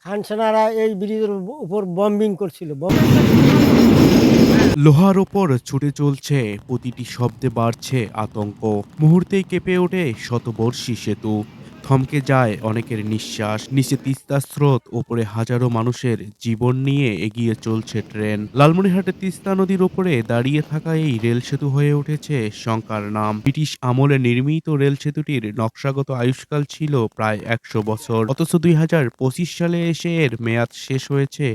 খান সেনারা এই ব্রিজের উপর বম্বিং করছিল। লোহার ওপর ছুটে চলছে, প্রতিটি শব্দে বাড়ছে আতঙ্ক। মুহূর্তেই কেঁপে ওঠে শতবর্ষী সেতু। থমকে যায় অনেকের নিঃশ্বাস। নিচে তিস্তার স্রোত, ওপরে হাজারো মানুষের জীবন নিয়ে এগিয়ে চলছে ট্রেন। লালমনিরহাটের তিস্তা নদীর ওপরে দাঁড়িয়ে থাকা এই রেল সেতু হয়ে উঠেছে শঙ্কার নাম। ব্রিটিশ আমলে নির্মিত রেল সেতুটির নকশাগত আয়ুষ্কাল ছিল প্রায় ১০০ বছর। অথচ ২০২৫ সালে এসে এর মেয়াদ শেষ হয়েছে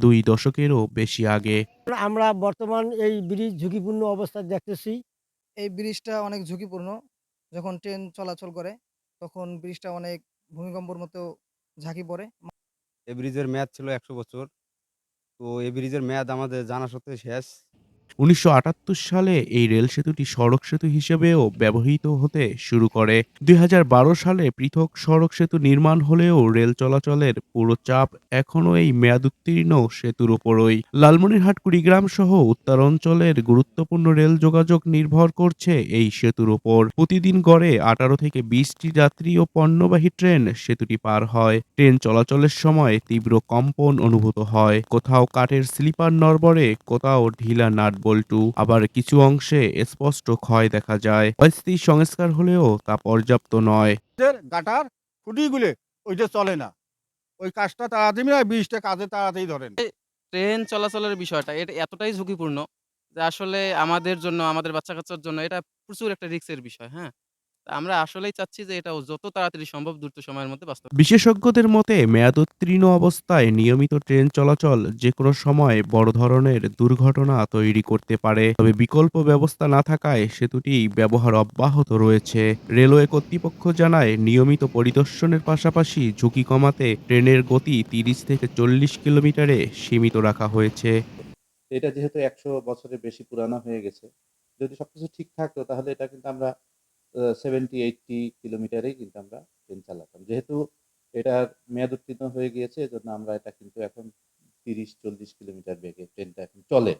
২ দশকেরও বেশি আগে। আমরা বর্তমান এই ব্রিজ ঝুঁকিপূর্ণ অবস্থায় দেখতেছি। এই ব্রিজটা অনেক ঝুঁকিপূর্ণ। যখন ট্রেন চলাচল করে, তখন ব্রিজটা অনেক ভূমিকম্পর মতো ঝাঁকি পড়ে। এই ব্রিজের মেয়াদ ছিল ১০০ বছর। তো এই ব্রিজের মেয়াদ আমাদের জানা সত্ত্বেও শেষ। ১৯৭৮ সালে এই রেল সেতুটি সড়ক সেতু হিসেবেও ব্যবহৃত হতে শুরু করে। ২০১২ সালে পৃথক সড়ক সেতু নির্মাণ হলেও রেল চলাচলের পুরো চাপ এখনো এই মেয়াদোত্তীর্ণ সেতুর ওপরই। লালমনিরহাট কুড়িগ্রাম সহ উত্তরাঞ্চলের গুরুত্বপূর্ণ রেল যোগাযোগ নির্ভর করছে এই সেতুর ওপর। প্রতিদিন গড়ে ১৮ থেকে ২০টি যাত্রী ও পণ্যবাহী ট্রেন সেতুটি পার হয়। ট্রেন চলাচলের সময় তীব্র কম্পন অনুভূত হয়। কোথাও কাঠের স্লিপার নড়বড়ে, কোথাও ঢিলা নাটবল্টু, আবার কিছু অংশে স্পষ্ট ক্ষয় দেখা যায়। অস্থায়ী সংস্কার হলেও তা পর্যাপ্ত নয়। গাটার খুঁটিগুলো ওইটা চলে না। ওই কাজটা তাড়াতাড়ি না, ব্রিজটা কাজে তাড়াতাড়ি ধরেন। ট্রেন চলাচলের বিষয়টা এটা এতটাই ঝুঁকিপূর্ণ যে আসলে আমাদের জন্য, আমাদের বাচ্চা-কাচ্চার জন্য এটা প্রচুর একটা রিস্কের বিষয়, হ্যাঁ? তা আমরা আসলেই চাচ্ছি যে এটা যত তাড়াতাড়ি সম্ভব দ্রুত সময়ের মধ্যে বাস্তব। বিশেষজ্ঞদের মতে মেয়াদোত্তীর্ণ অবস্থায় নিয়মিত ট্রেন চলাচল যেকোনো সময় বড় ধরনের দুর্ঘটনা তৈরি করতে পারে। তবে বিকল্প ব্যবস্থা না থাকায় সেতুটি ব্যবহার অব্যাহত রয়েছে। রেলওয়ে কর্তৃপক্ষ জানায় নিয়মিত পরিদর্শনের পাশাপাশি ঝুঁকি কমাতে ট্রেনের গতি ৩০ থেকে ৪০ কিলোমিটারে সীমিত রাখা হয়েছে। এটা যেহেতু ১০০ বছরের বেশি পুরানো হয়ে গেছে, যদি সবকিছু ঠিক থাকতো তাহলে এটা কিন্তু আমরা 70-80 কিলোমিটারেই কিন্তু আমরা ট্রেন চালাতাম। যেহেতু এটার মেয়াদ উত্তীর্ণ হয়ে গিয়েছে, এজন্য আমরা এটা কিন্তু এখন ৩০-৪০ কিলোমিটার বেগে ট্রেনটা এখন চলে।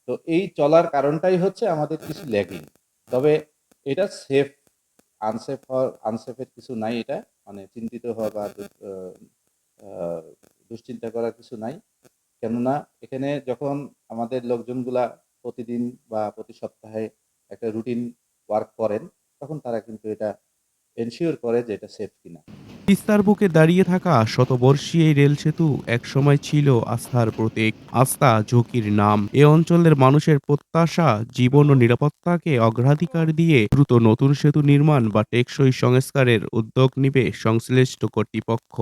তো এই চলার কারণটাই হচ্ছে আমাদের কিছু ল্যাগিং। তবে এটা সেফ, আনসেফের কিছু নাই এটা। মানে চিন্তিত হওয়া বা আ আ দুশ্চিন্তা করার কিছু নাই। কেননা এখানে যখন আমাদের লোকজনগুলা প্রতিদিন বা প্রতি সপ্তাহে একটা রুটিন ওয়ার্ক করেন, তখন তারা কিন্তু এটা এনশিওর করে যে এটা সেফ কিনা। তিস্তার বুকে দাঁড়িয়ে থাকা শতবর্ষী এই রেল সেতু একসময় ছিল আস্থার প্রতীক, আস্থা ঝুঁকির নাম। এ অঞ্চলের মানুষের প্রত্যাশা, জীবন ও নিরাপত্তাকে অগ্রাধিকার দিয়ে দ্রুত নতুন সেতু নির্মাণ বা টেকসই সংস্কারের উদ্যোগ নিবে সংশ্লিষ্ট কর্তৃপক্ষ।